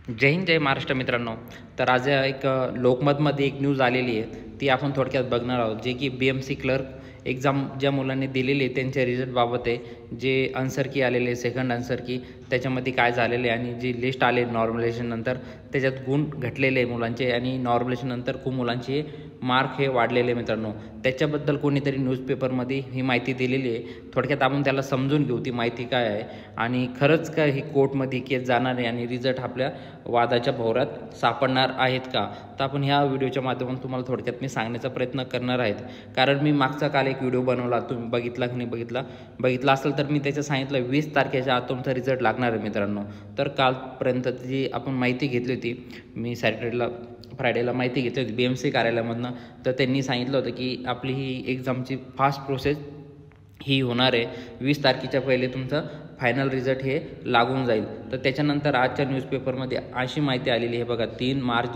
जय हिंद जय महाराष्ट्र मित्रांनो. तर आज एक लोकमतमध्ये एक न्यूज आलेली आहे, ती आपण थोडक्यात बघणार आहोत. जे की BMC क्लर्क एक्झाम ज्या मुलांनी दिलेली आहे त्यांच्या रिझल्टबाबत आहे. जे आन्सर की आलेले सेकंड आन्सर की त्याच्यामध्ये काय झालेले आणि जी लिस्ट आले नॉर्मलायझेशन नंतर त्याच्यात गुण घटलेले आहे मुलांचे आणि नॉर्मलायझेशन नंतर खूप मुलांचे मार्क हे वाढलेले मित्रांनो. त्याच्याबद्दल कोणीतरी न्यूजपेपरमध्ये ही माहिती दिलेली आहे. थोडक्यात आपण त्याला समजून घेऊ ती माहिती काय आहे आणि खरंच काय ही कोर्टमध्ये केस जाणार आहे आणि रिझल्ट आपल्या वादाच्या भोवऱ्यात सापडणार आहेत का. तर आपण ह्या व्हिडिओच्या माध्यमातून तुम्हाला थोडक्यात मी सांगण्याचा प्रयत्न करणार आहेत. कारण मी मागचा काल एक व्हिडिओ बनवला, तुम्ही बघितला की नाही बघितला असेल तर मी त्याचं सांगितलं 20 तारखेच्या आत तुमचा रिझल्ट लागणार आहे मित्रांनो. तर कालपर्यंत जी आपण माहिती घेतली होती, मी फ्रायडेला माहिती घेतली होती BMC कार्यालयामधनं. तर त्यांनी सांगितलं होतं की आपली ही एक्झामची फास्ट प्रोसेस ही होणार आहे. 20 तारखेच्या पहिले तुमचं फायनल रिझल्ट हे लागून जाईल. तर त्याच्यानंतर आजच्या न्यूजपेपरमध्ये अशी माहिती आलेली आहे बघा. 3 मार्च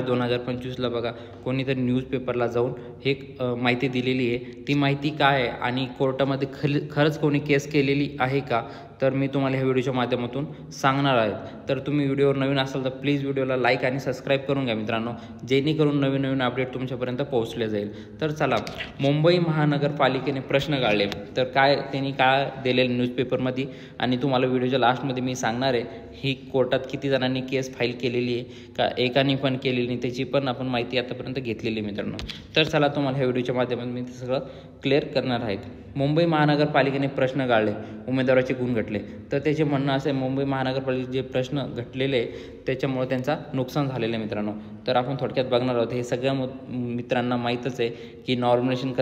2025ला बघा कोणीतरी न्यूजपेपरला जाऊन हे माहिती दिलेली आहे. ती माहिती काय आहे आणि कोर्टामध्ये खरंच कोणी केस केलेली आहे का, तर मी तुम्हाला ह्या व्हिडिओच्या माध्यमातून सांगणार आहे. तर तुम्ही व्हिडिओवर नवीन असाल तर प्लीज व्हिडिओला लाईक आणि सबस्क्राईब करून घ्या मित्रांनो, जेणेकरून नवीन नवीन अपडेट तुमच्यापर्यंत पोहोचले जाईल. तर चला, मुंबई महानगरपालिकेने प्रश्न काढले. तर त्यांनी काय दिलेलं न्यूजपेपरमध्ये आणि तुम्हाला व्हिडिओच्या लास्टमध्ये मी सांगणार आहे ही कोर्टात किती जणांनी केस फाईल केलेली आहे का एकाने पण केलेली नाही, त्याची पण आपण माहिती आतापर्यंत घेतलेली आहे मित्रांनो. तर चला, तुम्हाला ह्या व्हिडिओच्या माध्यमातून मी ते सगळं क्लिअर करणार आहेत. मुंबई महानगरपालिकेने प्रश्न काढले, उमेदवाराचे गुण घटले. तर त्याचे म्हणणं असं आहे, मुंबई महानगरपालिकेचे जे प्रश्न घटलेले त्याच्यामुळे त्यांचा नुकसान झालेलं आहे मित्रांनो. तर आपण थोडक्यात बघणार आहोत. हे सगळ्या मित्रांना माहीतच आहे की नॉर्मलायझेशन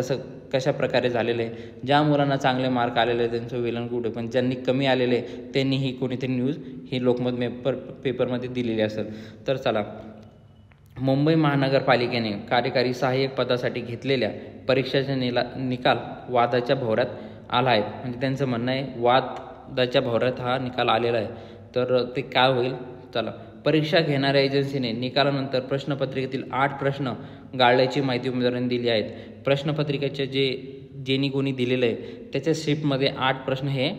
कशा प्रकारे झालेलं आहे. ज्या मुलांना चांगले मार्क आलेले आहे त्यांचं वेल अँड गुड आहे, पण ज्यांनी कमी आलेले त्यांनी ही कोणीतरी न्यूज ही लोकमत पेपरमध्ये दिलेली असेल. तर चला, मुंबई महानगरपालिकेने कार्यकारी सहाय्यक पदासाठी घेतलेल्या परीक्षेचा निकाल वादाच्या भोवऱ्यात आला आहे. म्हणजे त्यांचं म्हणणं आहे वादाच्या भोवऱ्यात हा निकाल आलेला आहे. तर ते काय होईल, चला. परीक्षा घेणाऱ्या एजन्सीने निकालानंतर प्रश्नपत्रिकेतील 8 प्रश्न गाळल्याची माहिती उमेदवारांनी दिली आहे. प्रश्नपत्रिकेचे ज्यांनी कोणी दिलेलं आहे त्याच्या शिफ्टमध्ये 8 प्रश्न हे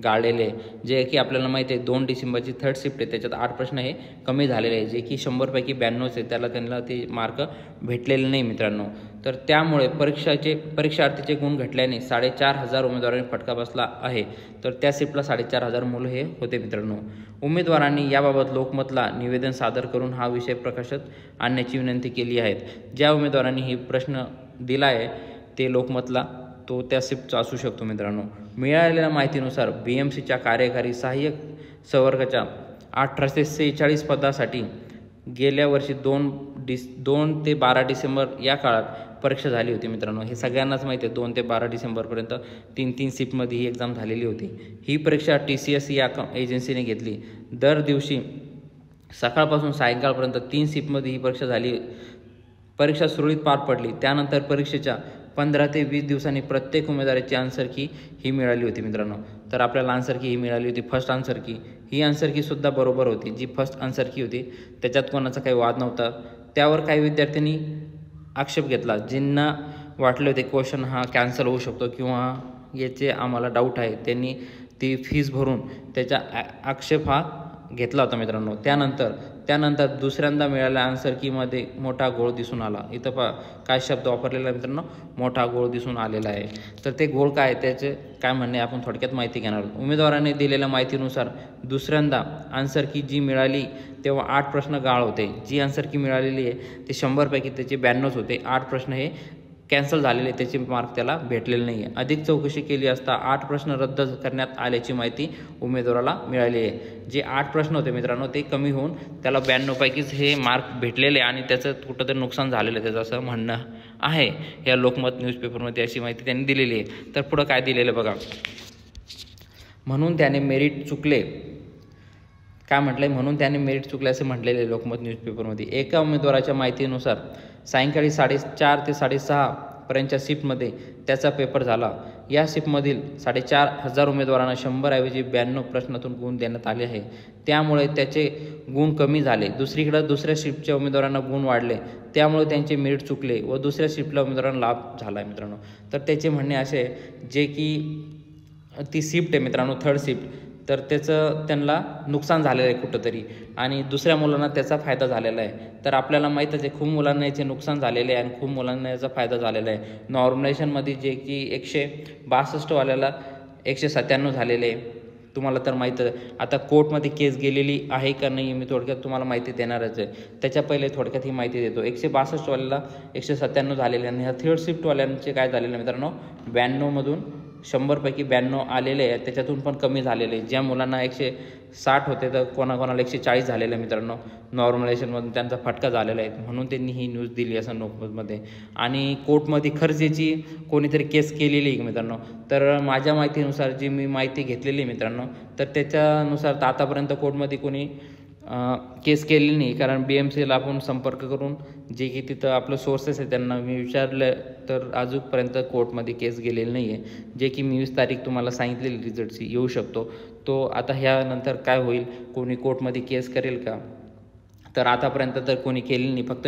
गाळलेले आहे. जे की आपल्याला माहिती आहे 2 डिसेंबरची थर्ड शिफ्ट आहे, त्याच्यात 8 प्रश्न हे कमी झालेले आहे. जे की 100पैकी 92 आहे, त्यांना ते मार्क भेटलेले नाही मित्रांनो. तर त्यामुळे परीक्षार्थीचे गुण घटल्याने 4,500 उमेदवारांनी फटका बसला आहे. तर त्या शिफ्टला 4,500 मुलं हे होते मित्रांनो. उमेदवारांनी याबाबत लोकमतला निवेदन सादर करून हा विषय प्रकाशात आणण्याची विनंती केली आहे. ज्या उमेदवारांनी ही प्रश्न दिला आहे ते लोकमतला तो त्या शिफ्टचा असू शकतो मित्रांनो. मिळालेल्या माहितीनुसार BMCच्या कार्यकारी सहाय्यक संवर्गाच्या 1846 पदासाठी गेल्या वर्षी 2 ते 12 डिसेंबर या काळात परीक्षा झाली होती मित्रांनो. हे सगळ्यांनाच माहिती आहे, 2 ते 12 डिसेंबरपर्यंत 3 शिफ्टमध्ये ही एक्झाम झालेली होती. ही परीक्षा TCS या एजन्सीने घेतली. दर दिवशी सकाळपासून सायंकाळपर्यंत 3 शिफ्टमध्ये ही परीक्षा झाली. परीक्षा सुरळीत पार पडली. त्यानंतर परीक्षेच्या 15 ते 20 दिवसांनी प्रत्येक उमेदवाराची आन्सर की ही मिळाली होती मित्रांनो. तर आपल्याला आन्सर की ही मिळाली होती. फर्स्ट आन्सर की ही आन्सर कीसुद्धा बरोबर होती. जी फर्स्ट आन्सर की होती त्याच्यात कोणाचा काही वाद नव्हता. त्यावर काही विद्यार्थ्यांनी आक्षेप घेतला. ज्यांना वाटले होते क्वेश्चन हा कॅन्सल होऊ शकतो किंवा याचे आम्हाला डाऊट आहे, त्यांनी ती फीस भरून त्याचा आक्षेप हा घेतला होता मित्रांनो. त्यानंतर दुसऱ्यांदा मिळालेल्या आन्सर कीमध्ये मोठा घोळ दिसून आला. इथं काय शब्द वापरलेला आहे मित्रांनो, मोठा घोळ दिसून आलेला आहे. तर ते घोळ काय त्याचे काय म्हणणे आपण थोडक्यात माहिती घेणार आहोत. उमेदवाराने दिलेल्या माहितीनुसार दुसऱ्यांदा आन्सर की जी मिळाली तेव्हा 8 प्रश्न गाळ होते. जी आन्सर की मिळालेली आहे ते 100पैकी त्याचे 92 होते. 8 प्रश्न हे कॅन्सल झालेले, त्याचे मार्क त्याला भेटलेले नाही आहे. अधिक चौकशी केली असता 8 प्रश्न रद्द करण्यात आल्याची माहिती उमेदवाराला मिळाली आहे. जे 8 प्रश्न होते मित्रांनो ते कमी होऊन त्याला 92पैकीच हे मार्क भेटलेले आणि त्याचं कुठंतरी नुकसान झालेलं आहे त्याचं असं म्हणणं आहे. या लोकमत न्यूजपेपरमध्ये अशी माहिती त्यांनी दिलेली आहे. तर पुढं काय दिलेलं बघा. म्हणून त्याने मेरिट चुकले असे म्हटलेले लोकमत न्यूजपेपरमध्ये. एका उमेदवाराच्या माहितीनुसार सायंकाळी 4:30 ते 6:30 पर्यंतच्या शिफ्टमध्ये त्याचा पेपर झाला. या शिफ्टमधील 4,500 उमेदवारांना 100 ऐवजी 92 प्रश्नातून गुण देण्यात आले आहे. त्यामुळे त्याचे गुण कमी झाले. दुसऱ्या शिफ्टच्या उमेदवारांना गुण वाढले, त्यामुळे त्यांचे मेरिट चुकले व दुसऱ्या शिफ्टला उमेदवारांना लाभ झाला आहे मित्रांनो. तर त्याचे म्हणणे असे जे की ती शिफ्ट आहे मित्रांनो, थर्ड शिफ्ट तर त्याचं त्यांना नुकसान झालेलं आहे कुठंतरी आणि दुसऱ्या मुलांना त्याचा फायदा झालेला आहे. तर आपल्याला माहीतच आहे खूप मुलांना याचे नुकसान झालेले आहे आणि खूप मुलांना याचा फायदा झालेला आहे. नॉर्मलायझेशनमध्ये जे की 162 वाल्याला 197 झालेले आहे. तुम्हाला तर माहीतच आहे. आता कोर्टमध्ये केस गेलेली आहे का नाही मी थोडक्यात तुम्हाला माहिती देणारच आहे. त्याच्या पहिले थोडक्यात ही माहिती देतो. 162 वाल्याला 197 झालेले आणि ह्या थर्ड शिफ्टवाल्यांचे काय झालेलं मित्रांनो 92मधून 100पैकी 92 आलेले आहेत. त्याच्यातून पण कमी झालेले ज्या मुलांना 160 होते तर कोणाकोणाला 140 झालेले आहे मित्रांनो. नॉर्मलायझेशनमधून त्यांचा फटका झालेला आहे म्हणून त्यांनी ही न्यूज दिली असं नोकमध्ये. आणि कोर्टमध्ये खर्चेची कोणीतरी केस केलेली आहे मित्रांनो. तर माझ्या माहितीनुसार जी मी माहिती घेतलेली आहे मित्रांनो तर त्याच्यानुसार तर आतापर्यंत कोर्टमध्ये कोणी केस केलेली नाही. कारण BMCला आपण संपर्क करून जे की तिथं आपलं सोर्सेस आहे त्यांना मी विचारलं तर अजूनपर्यंत कोर्टमध्ये केस गेलेली नाही आहे. जे की 20 तारीख तुम्हाला सांगितलेली रिझल्टची येऊ शकतो. तो आता ह्यानंतर काय होईल कोणी कोर्टमध्ये केस करेल का तर आतापर्यंत तर कोणी केलेली नाही. फक्त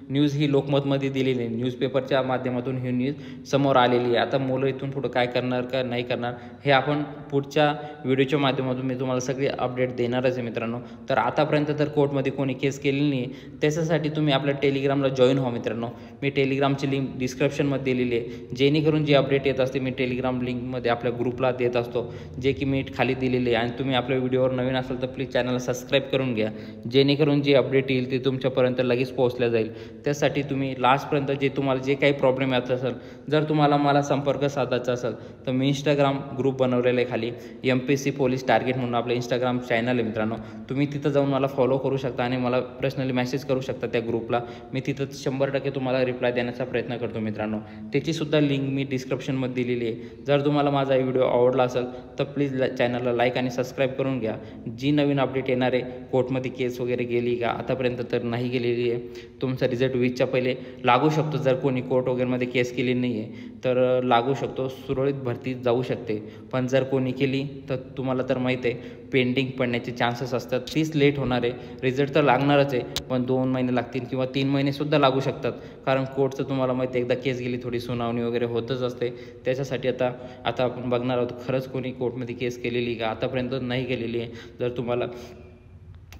न्यूज ही लोकमतमध्ये दिलेली आहे. न्यूजपेपरच्या माध्यमातून ही न्यूज समोर आलेली आहे. आता मुलं इथून पुढं काय करणार का नाही करणार हे आपण पुढच्या व्हिडिओच्या माध्यमातून मी तुम्हाला सगळी अपडेट देणारच आहे मित्रांनो. तर आतापर्यंत तर कोर्टमध्ये कोणी केस केलेली नाही. त्याच्यासाठी तुम्ही आपल्या टेलिग्रामला जॉईन व्हा मित्रांनो. मी टेलिग्रामची लिंक डिस्क्रिप्शनमध्ये दिलेली आहे. जेणेकरून जी अपडेट येत असते मी टेलिग्राम लिंकमध्ये आपल्या ग्रुपला देत असतो जे की मी खाली दिलेली आहे. आणि तुम्ही आपल्या व्हिडिओवर नवीन असाल तर प्लीज चॅनलला सबस्क्राईब करून घ्या जेणेकरून जी अपडेट येईल ती तुमच्यापर्यंत लगेच पोहोचल्या जाईल. त्यासाठी तुम्ही लास्टपर्यंत जे तुम्हाला जे काही प्रॉब्लेम येत असेल जर तुम्हाला मला संपर्क साधायचा असेल तर मी इंस्टाग्राम ग्रुप बनवलेलं आहे खाली MPSC पोलीस टार्गेट म्हणून आपलं इंस्टाग्राम चॅनल आहे मित्रांनो. तुम्ही तिथं जाऊन मला फॉलो करू शकता आणि मला पर्सनली मेसेज करू शकता त्या ग्रुपला. मी तिथं 100% तुम्हाला रिप्लाय देण्याचा प्रयत्न करतो मित्रांनो. त्याचीसुद्धा लिंक मी डिस्क्रिप्शनमध्ये दिलेली आहे. जर तुम्हाला माझा व्हिडिओ आवडला असेल तर प्लीज चॅनलला लाईक आणि सबस्क्राईब करून घ्या. जी नवीन अपडेट येणार आहे कोर्टमध्ये केस वगैरे गेली का आतापर्यंत तर नाही गेलेली आहे. तुमचा रिझल्ट 20च्या पहिले लागू शकतो. जर कोणी कोर्ट वगैरेमध्ये केस केली नाही आहे तर लागू शकतो. सुरळीत भरती जाऊ शकते. पण जर कोणी केली तर तुम्हाला तर माहीत आहे पेंडिंग पडण्याचे चान्सेस असतात. तीच लेट होणार आहे. रिझल्ट तर लागणारच आहे पण 2 महिने लागतील किंवा 3 महिनेसुद्धा लागू शकतात. कारण कोर्टचं तुम्हाला माहिती आहे एकदा केस गेली थोडी सुनावणी वगैरे होतच असते. त्याच्यासाठी आता आपण बघणार आहोत खरंच कोणी कोर्टमध्ये केस केलेली का आतापर्यंत नाही केलेली आहे. जर तुम्हाला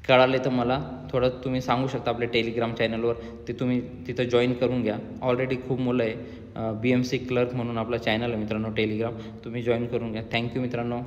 कळाले तर मला थोडं तुम्ही सांगू शकता आपल्या टेलिग्राम चॅनलवर. ते तुम्ही तिथं जॉईन करून घ्या. ऑलरेडी खूप मुलं आहे. BMC क्लर्क म्हणून आपला चॅनल आहे मित्रांनो टेलिग्राम. तुम्ही जॉईन करून घ्या. थँक्यू मित्रांनो.